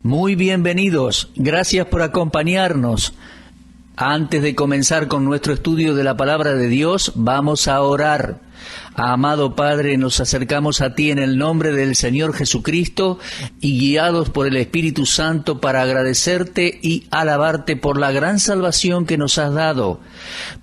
Muy bienvenidos, gracias por acompañarnos. Antes de comenzar con nuestro estudio de la Palabra de Dios, vamos a orar. Amado Padre, nos acercamos a ti en el nombre del Señor Jesucristo y guiados por el Espíritu Santo para agradecerte y alabarte por la gran salvación que nos has dado,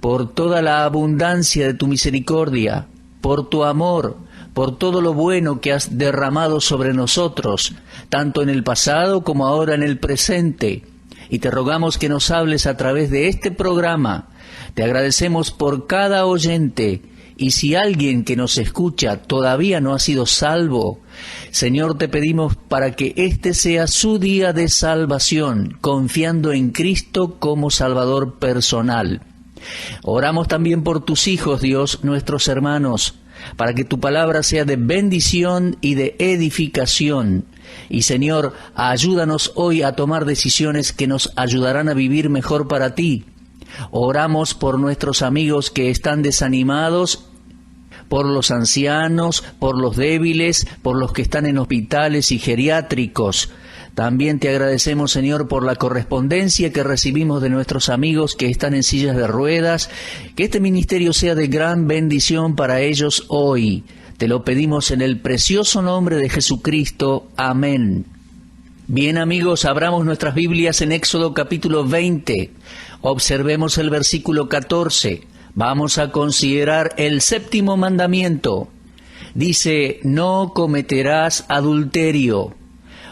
por toda la abundancia de tu misericordia, por tu amor, por todo lo bueno que has derramado sobre nosotros, tanto en el pasado como ahora en el presente. Y te rogamos que nos hables a través de este programa. Te agradecemos por cada oyente. Y si alguien que nos escucha todavía no ha sido salvo, Señor, te pedimos para que este sea su día de salvación, confiando en Cristo como Salvador personal. Oramos también por tus hijos, Dios, nuestros hermanos, para que tu palabra sea de bendición y de edificación. Y Señor, ayúdanos hoy a tomar decisiones que nos ayudarán a vivir mejor para ti. Oramos por nuestros amigos que están desanimados, por los ancianos, por los débiles, por los que están en hospitales y geriátricos. También te agradecemos, Señor, por la correspondencia que recibimos de nuestros amigos que están en sillas de ruedas. Que este ministerio sea de gran bendición para ellos hoy. Te lo pedimos en el precioso nombre de Jesucristo. Amén. Bien, amigos, abramos nuestras Biblias en Éxodo capítulo 20. Observemos el versículo 14. Vamos a considerar el séptimo mandamiento. Dice, no cometerás adulterio.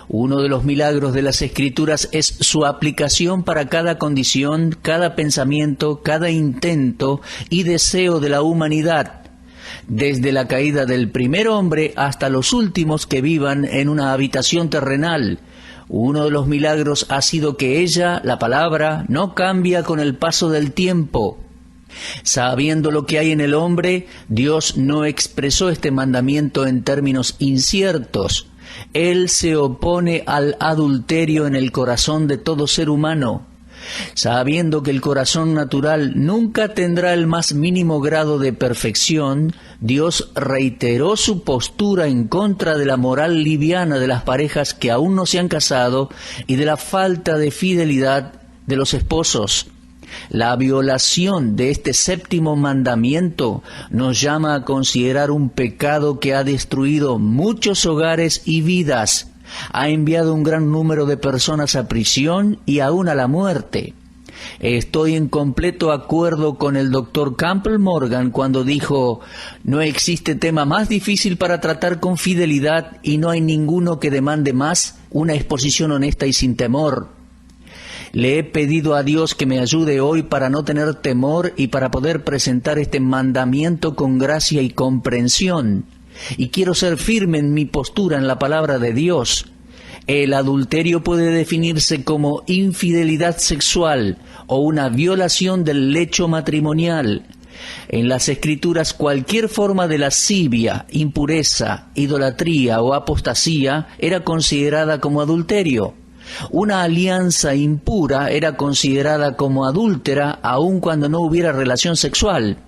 Uno de los milagros de las Escrituras es su aplicación para cada condición, cada pensamiento, cada intento y deseo de la humanidad, desde la caída del primer hombre hasta los últimos que vivan en una habitación terrenal. Uno de los milagros ha sido que ella, la palabra, no cambia con el paso del tiempo. Sabiendo lo que hay en el hombre, Dios no expresó este mandamiento en términos inciertos. Él se opone al adulterio en el corazón de todo ser humano. Sabiendo que el corazón natural nunca tendrá el más mínimo grado de perfección, Dios reiteró su postura en contra de la moral liviana de las parejas que aún no se han casado y de la falta de fidelidad de los esposos. La violación de este séptimo mandamiento nos llama a considerar un pecado que ha destruido muchos hogares y vidas, ha enviado un gran número de personas a prisión y aún a la muerte. Estoy en completo acuerdo con el Dr. Campbell Morgan cuando dijo, no existe tema más difícil para tratar con fidelidad y no hay ninguno que demande más una exposición honesta y sin temor. Le he pedido a Dios que me ayude hoy para no tener temor y para poder presentar este mandamiento con gracia y comprensión. Y quiero ser firme en mi postura en la palabra de Dios. El adulterio puede definirse como infidelidad sexual o una violación del lecho matrimonial. En las Escrituras, cualquier forma de lascivia, impureza, idolatría o apostasía era considerada como adulterio. Una alianza impura era considerada como adúltera aun cuando no hubiera relación sexual.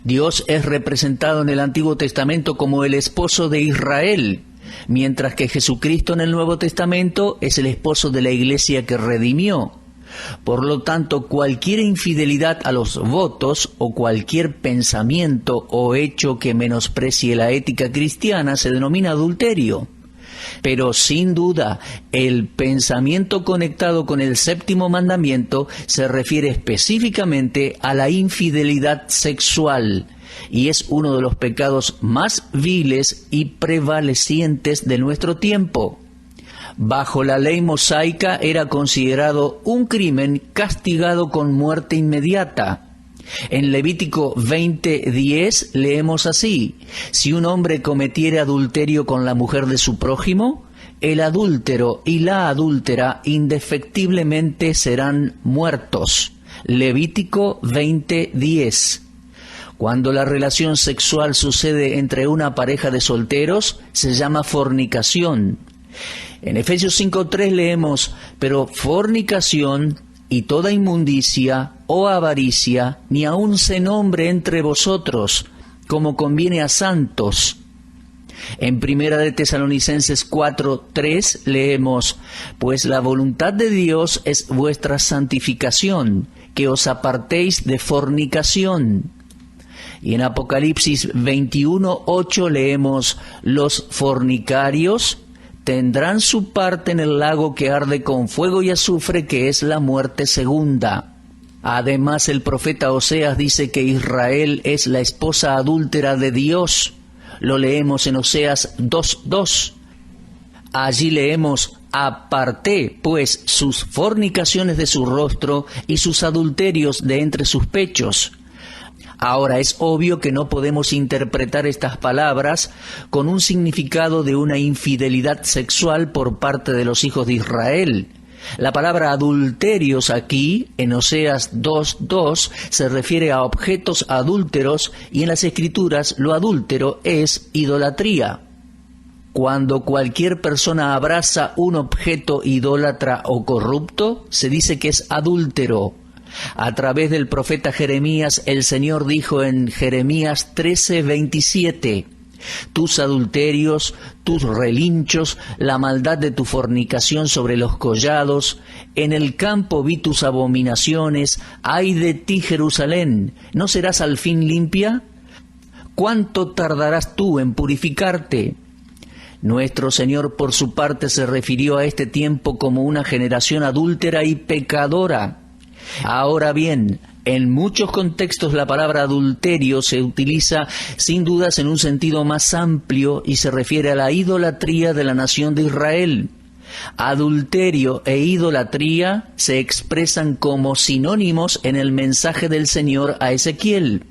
Dios es representado en el Antiguo Testamento como el esposo de Israel, mientras que Jesucristo en el Nuevo Testamento es el esposo de la iglesia que redimió. Por lo tanto, cualquier infidelidad a los votos o cualquier pensamiento o hecho que menosprecie la ética cristiana se denomina adulterio. Pero sin duda, el pensamiento conectado con el séptimo mandamiento se refiere específicamente a la infidelidad sexual, y es uno de los pecados más viles y prevalecientes de nuestro tiempo. Bajo la ley mosaica era considerado un crimen castigado con muerte inmediata. En Levítico 20:10 leemos así, si un hombre cometiere adulterio con la mujer de su prójimo, el adúltero y la adúltera indefectiblemente serán muertos. Levítico 20:10. Cuando la relación sexual sucede entre una pareja de solteros, se llama fornicación. En Efesios 5:3 leemos, pero fornicación y toda inmundicia o avaricia, ni aun se nombre entre vosotros, como conviene a santos. En Primera de Tesalonicenses 4:3 leemos: pues la voluntad de Dios es vuestra santificación, que os apartéis de fornicación. Y en Apocalipsis 21:8 leemos: los fornicarios tendrán su parte en el lago que arde con fuego y azufre, que es la muerte segunda. Además, el profeta Oseas dice que Israel es la esposa adúltera de Dios. Lo leemos en Oseas 2:2. Allí leemos: aparté pues sus fornicaciones de su rostro y sus adulterios de entre sus pechos. Ahora, es obvio que no podemos interpretar estas palabras con un significado de una infidelidad sexual por parte de los hijos de Israel. La palabra adulterios aquí, en Oseas 2:2, se refiere a objetos adúlteros, y en las Escrituras lo adúltero es idolatría. Cuando cualquier persona abraza un objeto idólatra o corrupto, se dice que es adúltero. A través del profeta Jeremías, el Señor dijo en Jeremías 13:27: tus adulterios, tus relinchos, la maldad de tu fornicación sobre los collados, en el campo vi tus abominaciones, ay de ti, Jerusalén, ¿no serás al fin limpia? ¿Cuánto tardarás tú en purificarte? Nuestro Señor, por su parte, se refirió a este tiempo como una generación adúltera y pecadora. Ahora bien, en muchos contextos la palabra adulterio se utiliza sin dudas en un sentido más amplio y se refiere a la idolatría de la nación de Israel. Adulterio e idolatría se expresan como sinónimos en el mensaje del Señor a Ezequiel.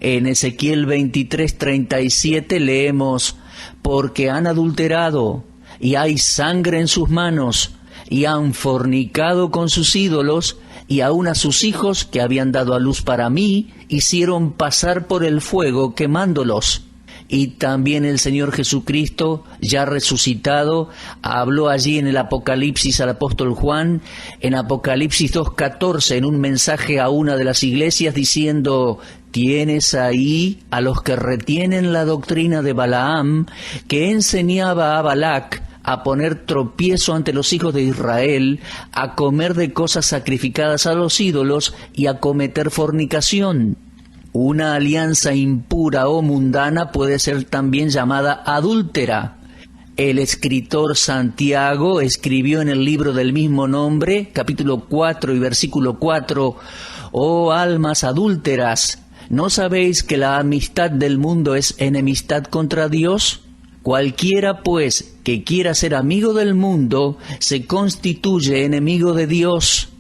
En Ezequiel 23:37 leemos: porque han adulterado, y hay sangre en sus manos, y han fornicado con sus ídolos, y aun a sus hijos que habían dado a luz para mí, hicieron pasar por el fuego quemándolos. Y también el Señor Jesucristo, ya resucitado, habló allí en el Apocalipsis al apóstol Juan, en Apocalipsis 2:14, en un mensaje a una de las iglesias, diciendo: tienes ahí a los que retienen la doctrina de Balaam, que enseñaba a Balac a poner tropiezo ante los hijos de Israel, a comer de cosas sacrificadas a los ídolos y a cometer fornicación. Una alianza impura o mundana puede ser también llamada adúltera. El escritor Santiago escribió en el libro del mismo nombre, capítulo 4 y versículo 4, «Oh almas adúlteras, ¿no sabéis que la amistad del mundo es enemistad contra Dios? Cualquiera, pues, que quiera ser amigo del mundo, se constituye enemigo de Dios».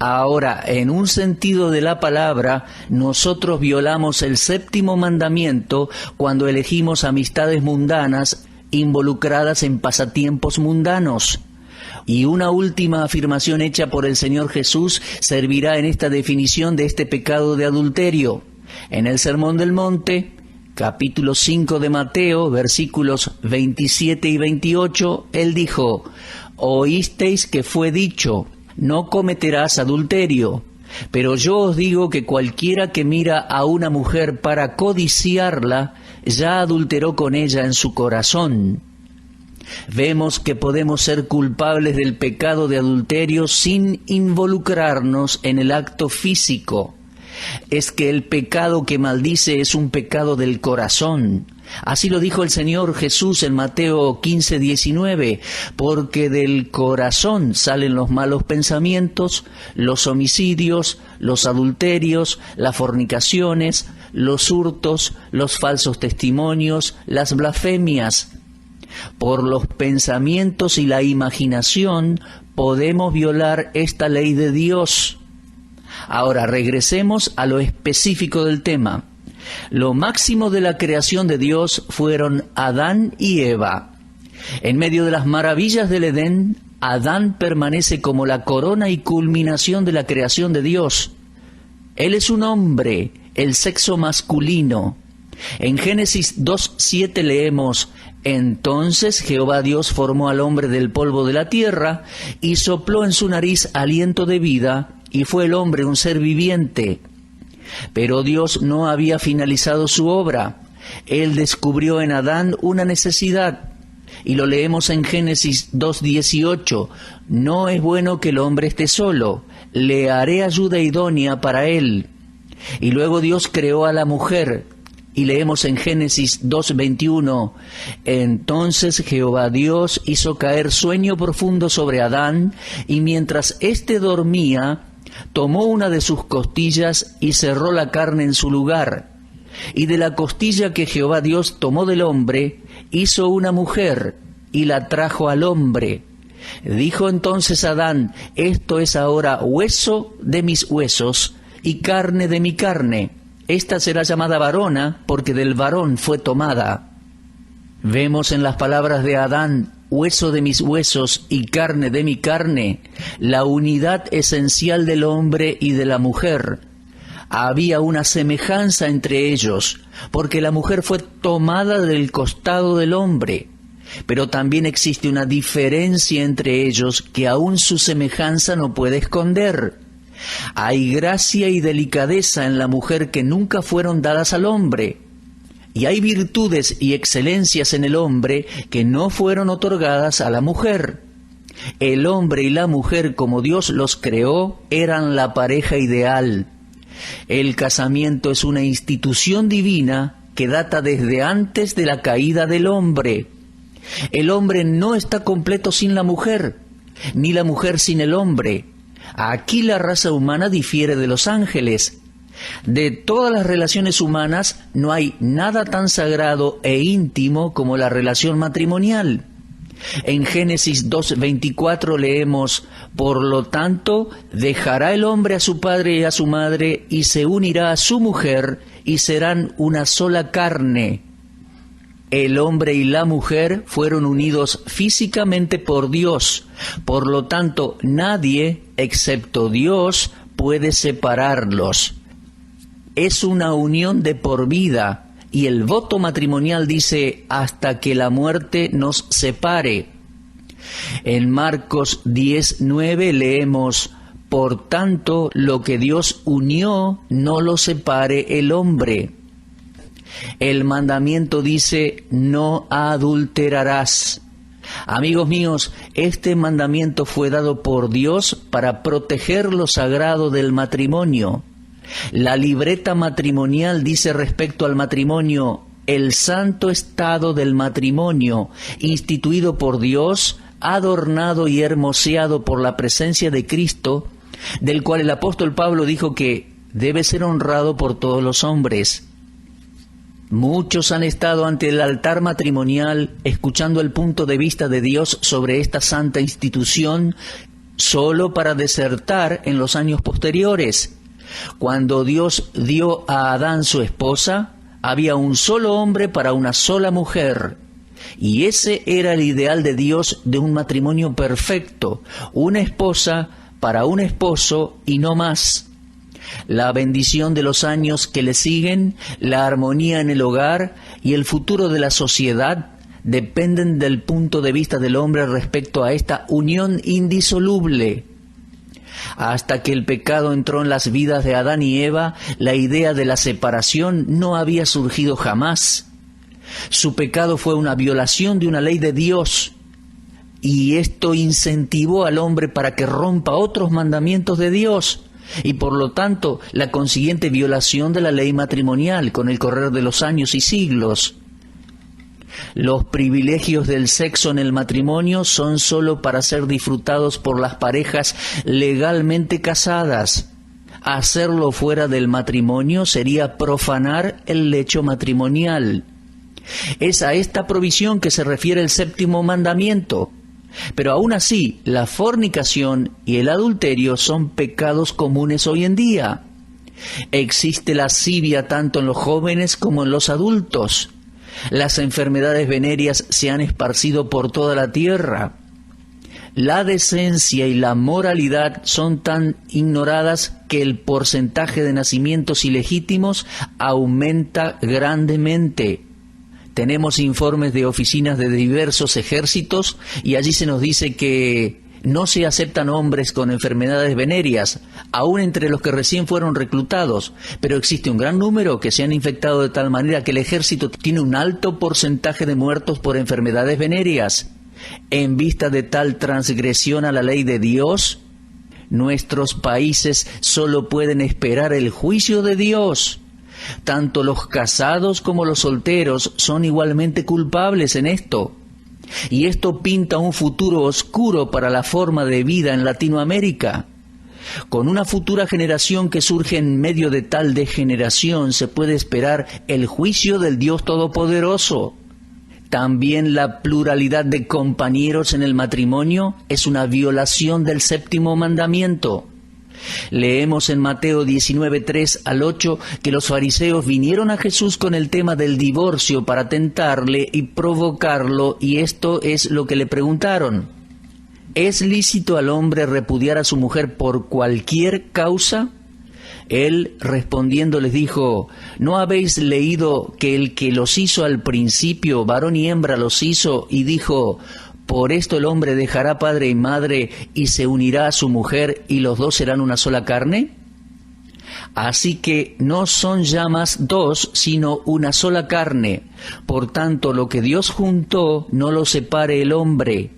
Ahora, en un sentido de la palabra, nosotros violamos el séptimo mandamiento cuando elegimos amistades mundanas involucradas en pasatiempos mundanos. Y una última afirmación hecha por el Señor Jesús servirá en esta definición de este pecado de adulterio. En el Sermón del Monte, capítulo 5 de Mateo, versículos 27 y 28, Él dijo: «Oísteis que fue dicho, no cometerás adulterio. Pero yo os digo que cualquiera que mira a una mujer para codiciarla, ya adulteró con ella en su corazón». Vemos que podemos ser culpables del pecado de adulterio sin involucrarnos en el acto físico. Es que el pecado que maldice es un pecado del corazón. Así lo dijo el Señor Jesús en Mateo 15:19, porque del corazón salen los malos pensamientos, los homicidios, los adulterios, las fornicaciones, los hurtos, los falsos testimonios, las blasfemias. Por los pensamientos y la imaginación podemos violar esta ley de Dios. Ahora regresemos a lo específico del tema. Lo máximo de la creación de Dios fueron Adán y Eva. En medio de las maravillas del Edén, Adán permanece como la corona y culminación de la creación de Dios. Él es un hombre, el sexo masculino. En Génesis 2:7 leemos: «Entonces Jehová Dios formó al hombre del polvo de la tierra, y sopló en su nariz aliento de vida, y fue el hombre un ser viviente». Pero Dios no había finalizado su obra. Él descubrió en Adán una necesidad, y lo leemos en Génesis 2:18. No es bueno que el hombre esté solo, le haré ayuda idónea para él. Y luego Dios creó a la mujer, y leemos en Génesis 2:21. Entonces Jehová Dios hizo caer sueño profundo sobre Adán, y mientras éste dormía, tomó una de sus costillas y cerró la carne en su lugar. Y de la costilla que Jehová Dios tomó del hombre, hizo una mujer, y la trajo al hombre. Dijo entonces Adán: esto es ahora hueso de mis huesos, y carne de mi carne. Esta será llamada varona, porque del varón fue tomada. Vemos en las palabras de Adán, hueso de mis huesos y carne de mi carne, la unidad esencial del hombre y de la mujer. Había una semejanza entre ellos, porque la mujer fue tomada del costado del hombre, pero también existe una diferencia entre ellos que aún su semejanza no puede esconder. Hay gracia y delicadeza en la mujer que nunca fueron dadas al hombre, y hay virtudes y excelencias en el hombre que no fueron otorgadas a la mujer. El hombre y la mujer, como Dios los creó, eran la pareja ideal. El casamiento es una institución divina que data desde antes de la caída del hombre. El hombre no está completo sin la mujer, ni la mujer sin el hombre. Aquí la raza humana difiere de los ángeles. De todas las relaciones humanas no hay nada tan sagrado e íntimo como la relación matrimonial. En Génesis 2:24 leemos: por lo tanto, dejará el hombre a su padre y a su madre, y se unirá a su mujer, y serán una sola carne. El hombre y la mujer fueron unidos físicamente por Dios, por lo tanto, nadie, excepto Dios, puede separarlos. Es una unión de por vida, y el voto matrimonial dice: hasta que la muerte nos separe. En Marcos 10:9 leemos: por tanto, lo que Dios unió, no lo separe el hombre. El mandamiento dice: no adulterarás. Amigos míos, este mandamiento fue dado por Dios para proteger lo sagrado del matrimonio. La libreta matrimonial dice respecto al matrimonio: el santo estado del matrimonio, instituido por Dios, adornado y hermoseado por la presencia de Cristo, del cual el apóstol Pablo dijo que debe ser honrado por todos los hombres. Muchos han estado ante el altar matrimonial escuchando el punto de vista de Dios sobre esta santa institución solo para desertar en los años posteriores. Cuando Dios dio a Adán su esposa, había un solo hombre para una sola mujer. Y ese era el ideal de Dios de un matrimonio perfecto, una esposa para un esposo y no más. La bendición de los años que le siguen, la armonía en el hogar y el futuro de la sociedad dependen del punto de vista del hombre respecto a esta unión indisoluble. Hasta que el pecado entró en las vidas de Adán y Eva, la idea de la separación no había surgido jamás. Su pecado fue una violación de una ley de Dios, y esto incentivó al hombre para que rompa otros mandamientos de Dios, y por lo tanto la consiguiente violación de la ley matrimonial con el correr de los años y siglos. Los privilegios del sexo en el matrimonio son sólo para ser disfrutados por las parejas legalmente casadas. Hacerlo fuera del matrimonio sería profanar el lecho matrimonial. Es a esta provisión que se refiere el séptimo mandamiento. Pero aún así, la fornicación y el adulterio son pecados comunes hoy en día. Existe lascivia tanto en los jóvenes como en los adultos. Las enfermedades venéreas se han esparcido por toda la tierra. La decencia y la moralidad son tan ignoradas que el porcentaje de nacimientos ilegítimos aumenta grandemente. Tenemos informes de oficinas de diversos ejércitos y allí se nos dice que No se aceptan hombres con enfermedades venéreas, aún entre los que recién fueron reclutados, pero existe un gran número que se han infectado de tal manera que el ejército tiene un alto porcentaje de muertos por enfermedades venéreas. En vista de tal transgresión a la ley de Dios, nuestros países solo pueden esperar el juicio de Dios. Tanto los casados como los solteros son igualmente culpables en esto. Y esto pinta un futuro oscuro para la forma de vida en Latinoamérica. Con una futura generación que surge en medio de tal degeneración se puede esperar el juicio del Dios Todopoderoso. También la pluralidad de compañeros en el matrimonio es una violación del séptimo mandamiento. Leemos en Mateo 19, 3 al 8, que los fariseos vinieron a Jesús con el tema del divorcio para tentarle y provocarlo, y esto es lo que le preguntaron. ¿Es lícito al hombre repudiar a su mujer por cualquier causa? Él respondiendo les dijo, ¿no habéis leído que el que los hizo al principio, varón y hembra los hizo, y dijo, por esto el hombre dejará padre y madre y se unirá a su mujer y los dos serán una sola carne? Así que no son ya más dos, sino una sola carne. Por tanto, lo que Dios juntó, no lo separe el hombre.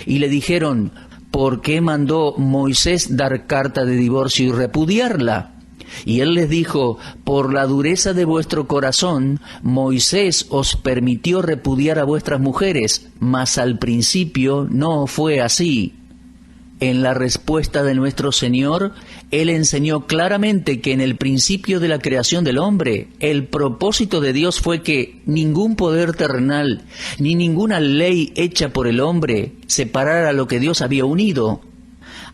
Y le dijeron, ¿por qué mandó Moisés dar carta de divorcio y repudiarla? Y él les dijo, por la dureza de vuestro corazón, Moisés os permitió repudiar a vuestras mujeres, mas al principio no fue así. En la respuesta de nuestro Señor, Él enseñó claramente que en el principio de la creación del hombre, el propósito de Dios fue que ningún poder terrenal, ni ninguna ley hecha por el hombre, separara lo que Dios había unido.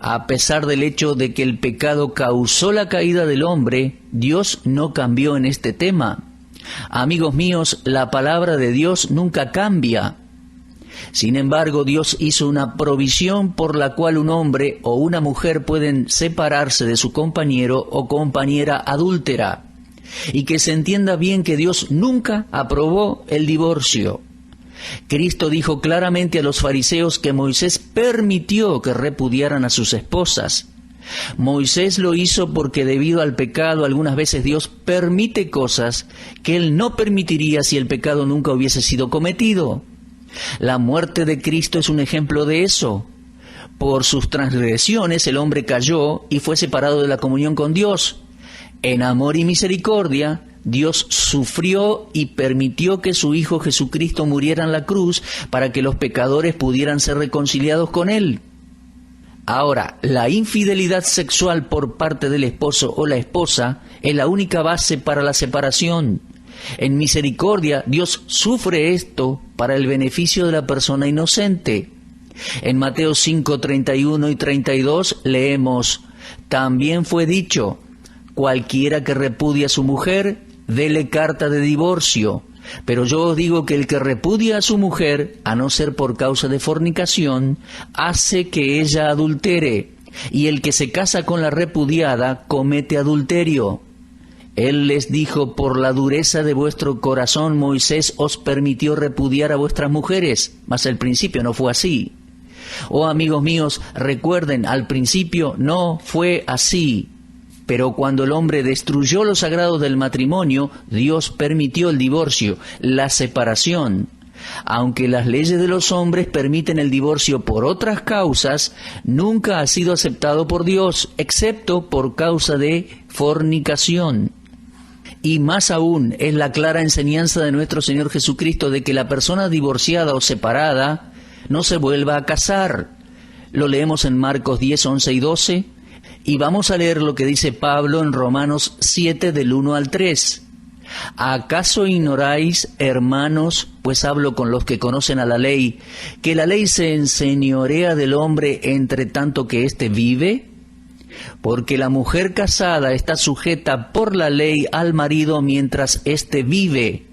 A pesar del hecho de que el pecado causó la caída del hombre, Dios no cambió en este tema. Amigos míos, la palabra de Dios nunca cambia. Sin embargo, Dios hizo una provisión por la cual un hombre o una mujer pueden separarse de su compañero o compañera adúltera. Y que se entienda bien que Dios nunca aprobó el divorcio. Cristo dijo claramente a los fariseos que Moisés permitió que repudiaran a sus esposas. Moisés lo hizo porque debido al pecado algunas veces Dios permite cosas que Él no permitiría si el pecado nunca hubiese sido cometido. La muerte de Cristo es un ejemplo de eso. Por sus transgresiones el hombre cayó y fue separado de la comunión con Dios. En amor y misericordia, Dios sufrió y permitió que su Hijo Jesucristo muriera en la cruz para que los pecadores pudieran ser reconciliados con Él. Ahora, la infidelidad sexual por parte del esposo o la esposa es la única base para la separación. En misericordia, Dios sufre esto para el beneficio de la persona inocente. En Mateo 5, 31 y 32 leemos, también fue dicho, cualquiera que repudie a su mujer, dele carta de divorcio. Pero yo os digo que el que repudia a su mujer, a no ser por causa de fornicación, hace que ella adultere, y el que se casa con la repudiada comete adulterio. Él les dijo, por la dureza de vuestro corazón Moisés os permitió repudiar a vuestras mujeres, mas al principio no fue así. Oh amigos míos, recuerden, al principio no fue así. Pero cuando el hombre destruyó los sagrados del matrimonio, Dios permitió el divorcio, la separación. Aunque las leyes de los hombres permiten el divorcio por otras causas, nunca ha sido aceptado por Dios, excepto por causa de fornicación. Y más aún, es la clara enseñanza de nuestro Señor Jesucristo de que la persona divorciada o separada no se vuelva a casar. Lo leemos en Marcos 10, 11 y 12. Y vamos a leer lo que dice Pablo en Romanos 7, del 1 al 3. ¿Acaso ignoráis, hermanos, pues hablo con los que conocen a la ley, que la ley se enseñorea del hombre entre tanto que éste vive? Porque la mujer casada está sujeta por la ley al marido mientras éste vive.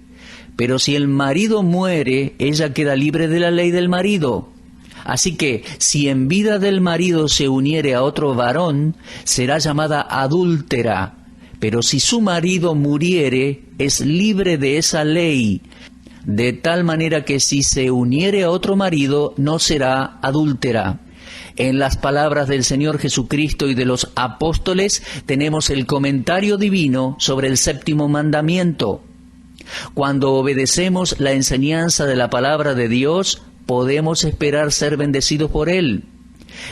Pero si el marido muere, ella queda libre de la ley del marido. Así que, si en vida del marido se uniere a otro varón, será llamada adúltera. Pero si su marido muriere, es libre de esa ley. De tal manera que si se uniere a otro marido, no será adúltera. En las palabras del Señor Jesucristo y de los apóstoles tenemos el comentario divino sobre el séptimo mandamiento. Cuando obedecemos la enseñanza de la palabra de Dios, podemos esperar ser bendecidos por Él.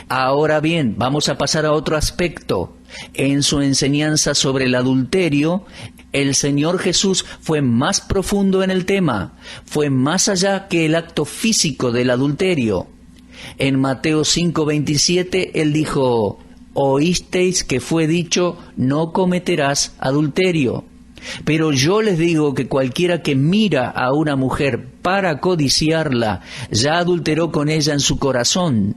Ahora bien, vamos a pasar a otro aspecto. En su enseñanza sobre el adulterio, el Señor Jesús fue más profundo en el tema, fue más allá que el acto físico del adulterio. En Mateo 5:27, Él dijo: «Oísteis que fue dicho, no cometerás adulterio. Pero yo les digo que cualquiera que mira a una mujer para codiciarla, ya adulteró con ella en su corazón».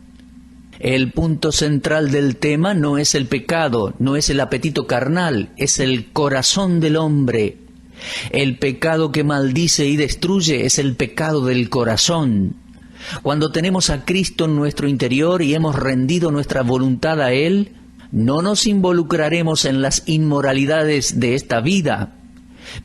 El punto central del tema no es el pecado, no es el apetito carnal, es el corazón del hombre. El pecado que maldice y destruye es el pecado del corazón. Cuando tenemos a Cristo en nuestro interior y hemos rendido nuestra voluntad a Él, no nos involucraremos en las inmoralidades de esta vida.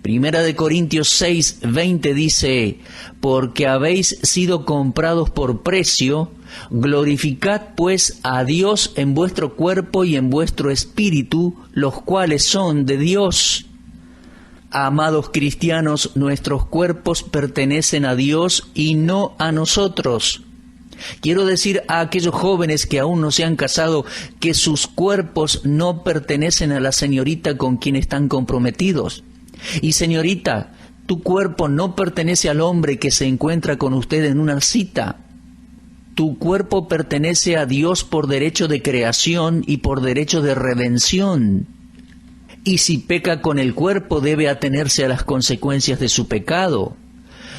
Primera de Corintios 6:20 dice: «Porque habéis sido comprados por precio, glorificad pues a Dios en vuestro cuerpo y en vuestro espíritu, los cuales son de Dios». Amados cristianos, nuestros cuerpos pertenecen a Dios y no a nosotros. Quiero decir a aquellos jóvenes que aún no se han casado que sus cuerpos no pertenecen a la señorita con quien están comprometidos. Y señorita, tu cuerpo no pertenece al hombre que se encuentra con usted en una cita. Tu cuerpo pertenece a Dios por derecho de creación y por derecho de redención. Y si peca con el cuerpo, debe atenerse a las consecuencias de su pecado.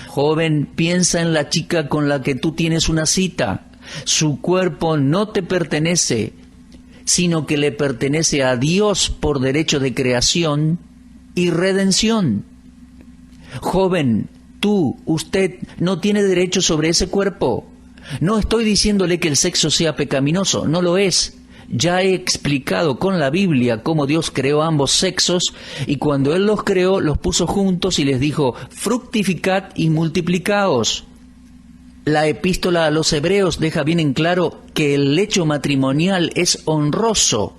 Joven, piensa en la chica con la que tú tienes una cita. Su cuerpo no te pertenece, sino que le pertenece a Dios por derecho de creación y redención. Joven, usted no tiene derecho sobre ese cuerpo. No estoy diciéndole que el sexo sea pecaminoso, no lo es. Ya he explicado con la Biblia cómo Dios creó ambos sexos, y cuando Él los creó, los puso juntos y les dijo: fructificad y multiplicaos. La epístola a los Hebreos deja bien en claro que el lecho matrimonial es honroso,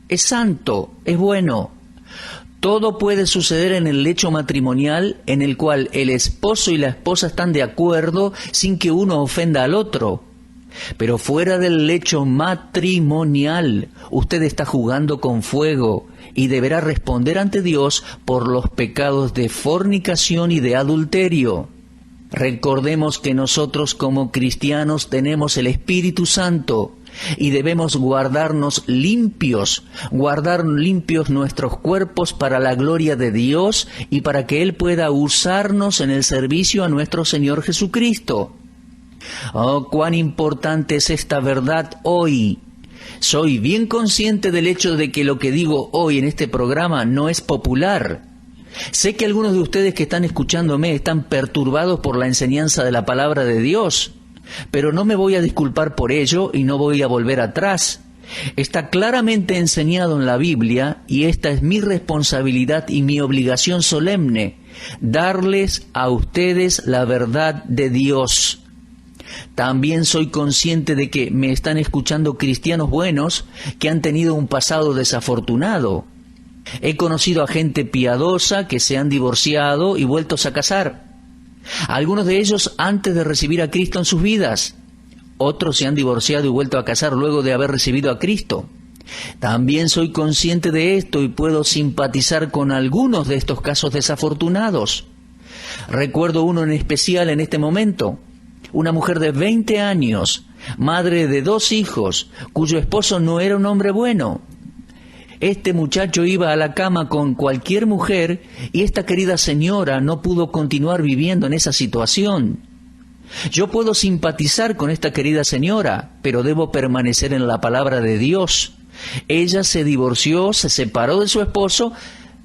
es santo, es bueno. Todo puede suceder en el lecho matrimonial, en el cual el esposo y la esposa están de acuerdo sin que uno ofenda al otro. Pero fuera del lecho matrimonial, usted está jugando con fuego y deberá responder ante Dios por los pecados de fornicación y de adulterio. Recordemos que nosotros como cristianos tenemos el Espíritu Santo y debemos guardar limpios nuestros cuerpos para la gloria de Dios y para que Él pueda usarnos en el servicio a nuestro Señor Jesucristo. Oh, cuán importante es esta verdad hoy. Soy bien consciente del hecho de que lo que digo hoy en este programa no es popular. Sé que algunos de ustedes que están escuchándome están perturbados por la enseñanza de la palabra de Dios, pero no me voy a disculpar por ello y no voy a volver atrás. Está claramente enseñado en la Biblia y esta es mi responsabilidad y mi obligación solemne, darles a ustedes la verdad de Dios. También soy consciente de que me están escuchando cristianos buenos que han tenido un pasado desafortunado. He conocido a gente piadosa que se han divorciado y vueltos a casar. Algunos de ellos antes de recibir a Cristo en sus vidas. Otros se han divorciado y vuelto a casar luego de haber recibido a Cristo. También soy consciente de esto y puedo simpatizar con algunos de estos casos desafortunados. Recuerdo uno en especial en este momento. Una mujer de 20 años, madre de 2 hijos, cuyo esposo no era un hombre bueno. Este muchacho iba a la cama con cualquier mujer y esta querida señora no pudo continuar viviendo en esa situación. Yo puedo simpatizar con esta querida señora, pero debo permanecer en la palabra de Dios. Ella se divorció, se separó de su esposo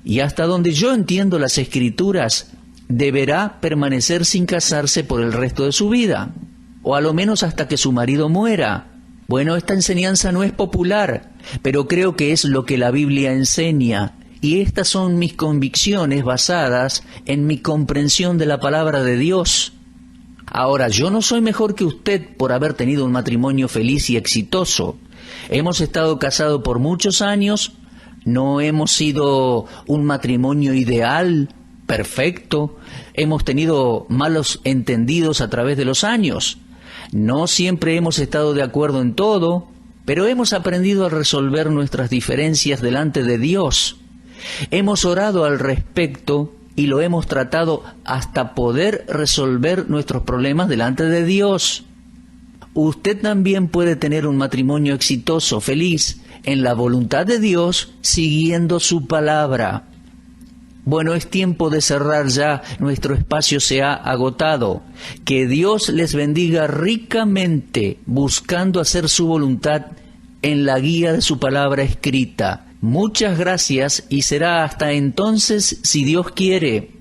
y hasta donde yo entiendo las Escrituras, deberá permanecer sin casarse por el resto de su vida, o a lo menos hasta que su marido muera. Bueno, esta enseñanza no es popular, pero creo que es lo que la Biblia enseña, y estas son mis convicciones basadas en mi comprensión de la palabra de Dios. Ahora, yo no soy mejor que usted por haber tenido un matrimonio feliz y exitoso. Hemos estado casados por muchos años, no hemos sido un matrimonio ideal, perfecto, hemos tenido malos entendidos a través de los años. No siempre hemos estado de acuerdo en todo, pero hemos aprendido a resolver nuestras diferencias delante de Dios. Hemos orado al respecto y lo hemos tratado hasta poder resolver nuestros problemas delante de Dios. Usted también puede tener un matrimonio exitoso, feliz, en la voluntad de Dios, siguiendo su palabra. Bueno, es tiempo de cerrar ya, nuestro espacio se ha agotado. Que Dios les bendiga ricamente, buscando hacer su voluntad en la guía de su palabra escrita. Muchas gracias y será hasta entonces, si Dios quiere.